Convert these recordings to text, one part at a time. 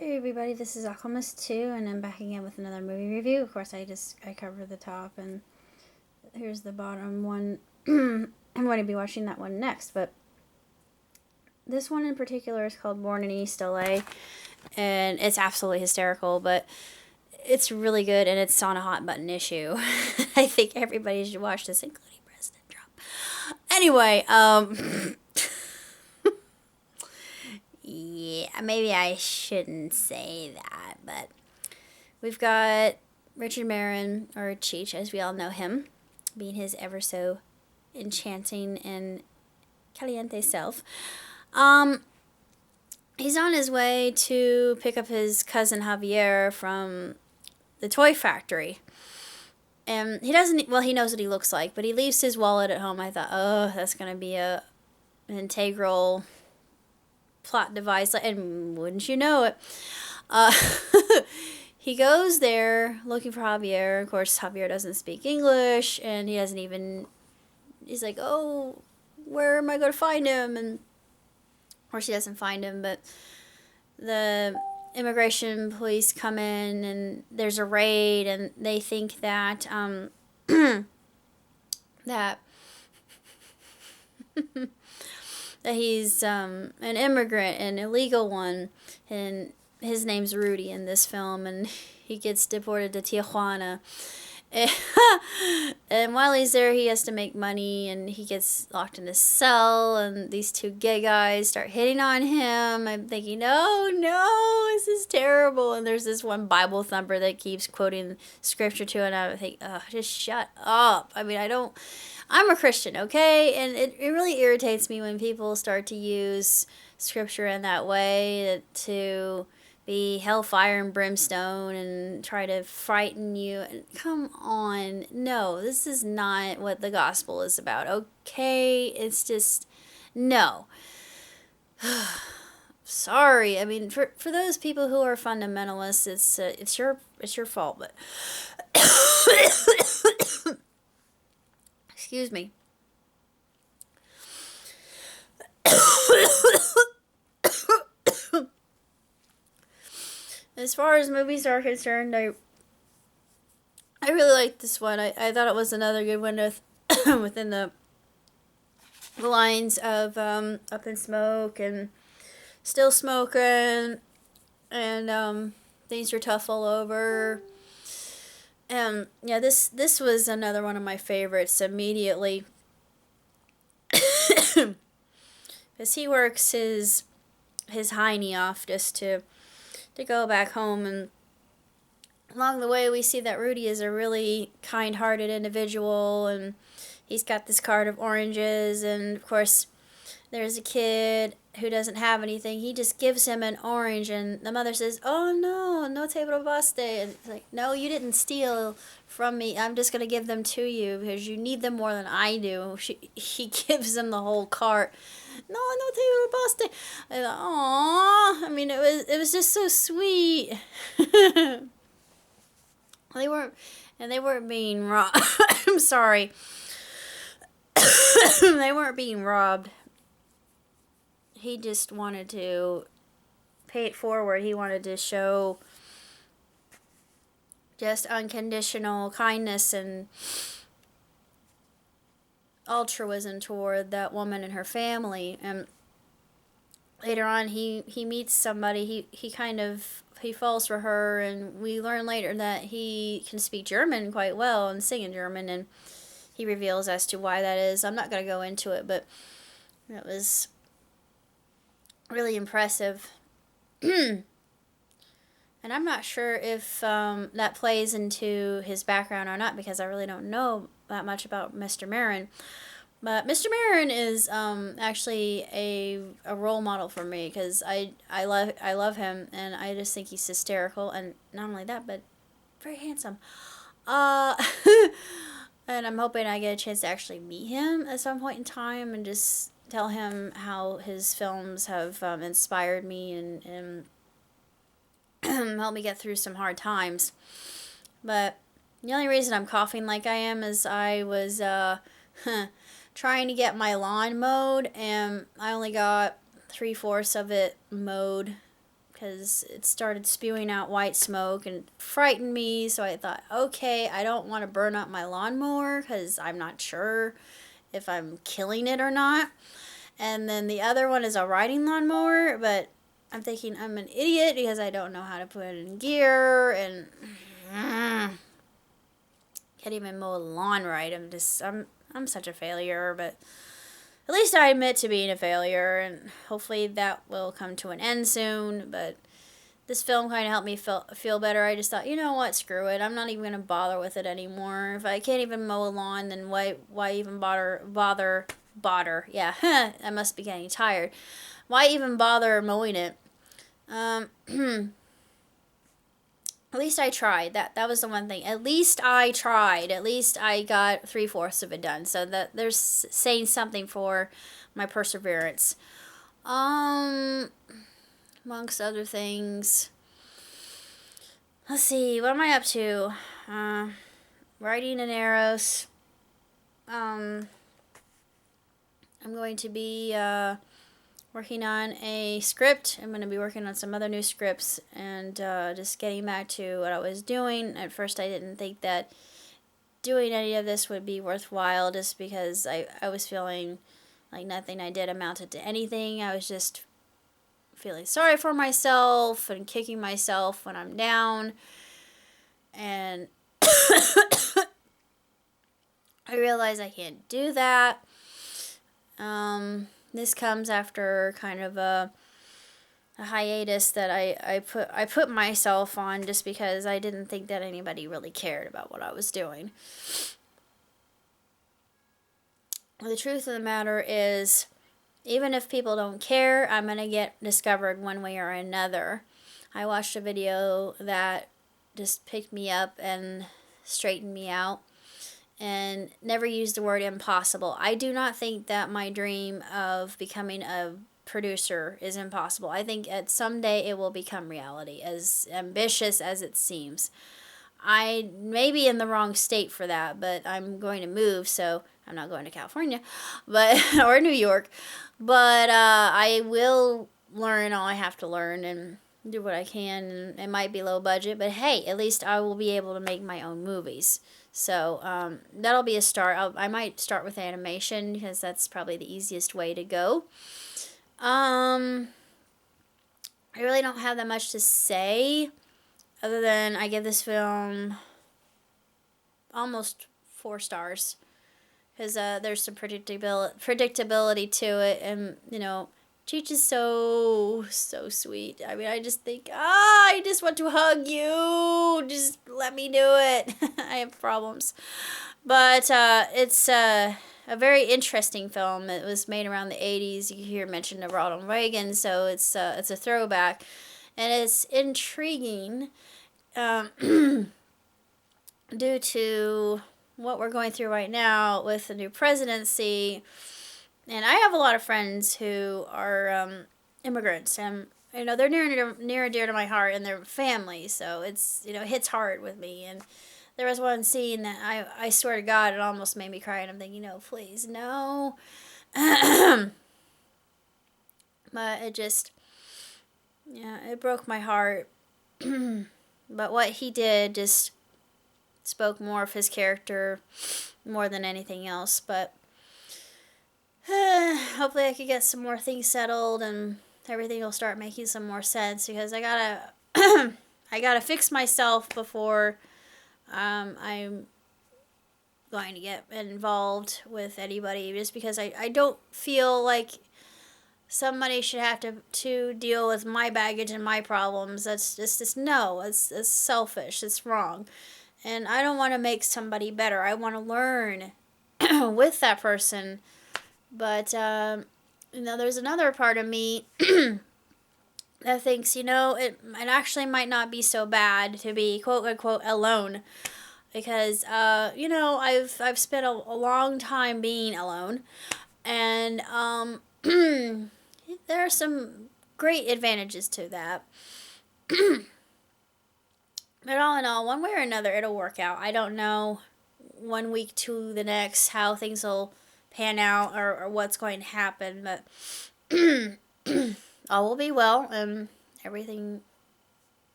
Hey everybody, this is Alchemist 2, and I'm back again with another movie review. Of course, I cover the top, and here's the bottom one. I'm going to be watching that one next, but this one in particular is called Born in East LA, and it's absolutely hysterical, but it's really good, and it's on a hot button issue. I think everybody should watch this, including President Trump. Anyway, yeah, maybe I shouldn't say that, but we've got Richard Marin, or Cheech, as we all know him, being his ever so enchanting and caliente self. He's on his way to pick up his cousin Javier from the toy factory. And he doesn't, well, he knows what he looks like, but he leaves his wallet at home. I thought, oh, that's going to be an integral plot device. And wouldn't you know it? He goes there looking for Javier. Of course, Javier doesn't speak English, and he doesn't even. He's like, "Oh, where am I going to find him?" And of course, he doesn't find him. But the immigration police come in, and there's a raid, and they think that that that he's an immigrant, an illegal one, and his name's Rudy in this film, and he gets deported to Tijuana. And while he's there, he has to make money, and he gets locked in his cell, and these two gay guys start hitting on him. I'm thinking, oh no, this is terrible. And there's this one Bible thumper that keeps quoting scripture to it, and I think, oh, just shut up. I mean, I'm a Christian, okay? And it really irritates me when people start to use scripture in that way to be hellfire and brimstone and try to frighten you. Come on. No, this is not what the gospel is about, okay? It's just, no. Sorry. I mean, for those people who are fundamentalists, it's your fault, but excuse me. As far as movies are concerned, I really liked this one. I thought it was another good one within the lines of Up in Smoke and Still Smoking, and Things Are Tough All Over. And yeah, this was another one of my favorites immediately. Because he works his hiney off just to go back home, and along the way we see that Rudy is a really kind-hearted individual, and he's got this cart of oranges, and of course there's a kid who doesn't have anything. He just gives him an orange, and the mother says, oh no te robaste, and it's like, no, you didn't steal from me. I'm just going to give them to you because you need them more than I do. He gives them the whole cart. No te robaste. Aww. I mean, it was just so sweet. They weren't being robbed. I'm sorry. They weren't being robbed. He just wanted to pay it forward. He wanted to show just unconditional kindness and altruism toward that woman and her family. And later on, he meets somebody. He falls for her, and we learn later that he can speak German quite well and sing in German, and he reveals as to why that is. I'm not going to go into it, but it was really impressive. And I'm not sure if that plays into his background or not, because I really don't know that much about Mr. Marin. But Mr. Marin is actually a role model for me, because I love him, and I just think he's hysterical, and not only that, but very handsome. And I'm hoping I get a chance to actually meet him at some point in time and just tell him how his films have inspired me and helped me get through some hard times. But the only reason I'm coughing like I am is I was trying to get my lawn mowed, and I only got 3/4 of it mowed because it started spewing out white smoke and frightened me. So I thought, okay, I don't want to burn up my lawnmower because I'm not sure if I'm killing it or not. And then the other one is a riding lawnmower, but I'm thinking I'm an idiot because I don't know how to put it in gear and can't even mow a lawn right. I'm such a failure, but at least I admit to being a failure, and hopefully that will come to an end soon. But this film kind of helped me feel better. I just thought, you know what, screw it. I'm not even going to bother with it anymore. If I can't even mow a lawn, then why even bother? Yeah, I must be getting tired. Why even bother mowing it? At least I tried. That was the one thing. At least I tried. At least I got 3/4 of it done. So that there's saying something for my perseverance. Amongst other things. Let's see. What am I up to? Writing in Eros. I'm going to be working on a script. I'm going to be working on some other new scripts and just getting back to what I was doing. At first I didn't think that doing any of this would be worthwhile just because I was feeling like nothing I did amounted to anything. I was just feeling sorry for myself and kicking myself when I'm down. And I realized I can't do that. This comes after kind of a hiatus that I put myself on just because I didn't think that anybody really cared about what I was doing. The truth of the matter is, even if people don't care, I'm going to get discovered one way or another. I watched a video that just picked me up and straightened me out and never used the word impossible. I do not think that my dream of becoming a producer is impossible. I think at someday it will become reality, as ambitious as it seems. I may be in the wrong state for that, but I'm going to move, so I'm not going to California, but or New York. But I will learn all I have to learn and do what I can. And it might be low budget, but hey, at least I will be able to make my own movies. So that'll be a start. I might start with animation because that's probably the easiest way to go. I really don't have that much to say other than I give this film almost 4 stars because there's some predictability to it, and Cheech is so sweet. I mean, I just think, I just want to hug you. Just let me do it. I have problems. But it's a very interesting film. It was made around the 80s. You hear mention of Ronald Reagan, so it's a throwback. And it's intriguing due to what we're going through right now with the new presidency. And I have a lot of friends who are immigrants, and they're near and dear to my heart, and their family. So it's hits hard with me. And there was one scene that I swear to God, it almost made me cry. And I'm thinking, please, no. But it just, it broke my heart. But what he did just spoke more of his character more than anything else. But hopefully I could get some more things settled and everything will start making some more sense, because I gotta I gotta fix myself before I'm going to get involved with anybody, just because I don't feel like somebody should have to deal with my baggage and my problems. That's just no, it's selfish, it's wrong. And I don't want to make somebody better. I want to learn with that person. But, there's another part of me that thinks, it actually might not be so bad to be quote unquote alone. Because, I've spent a long time being alone. And, there are some great advantages to that. But all in all, one way or another, it'll work out. I don't know 1 week to the next how things will pan out or what's going to happen, but all will be well, and everything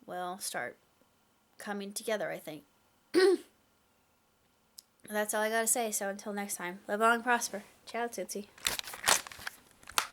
will start coming together, I think. That's all I gotta say. So until next time, live long and prosper. Ciao, Tootsie.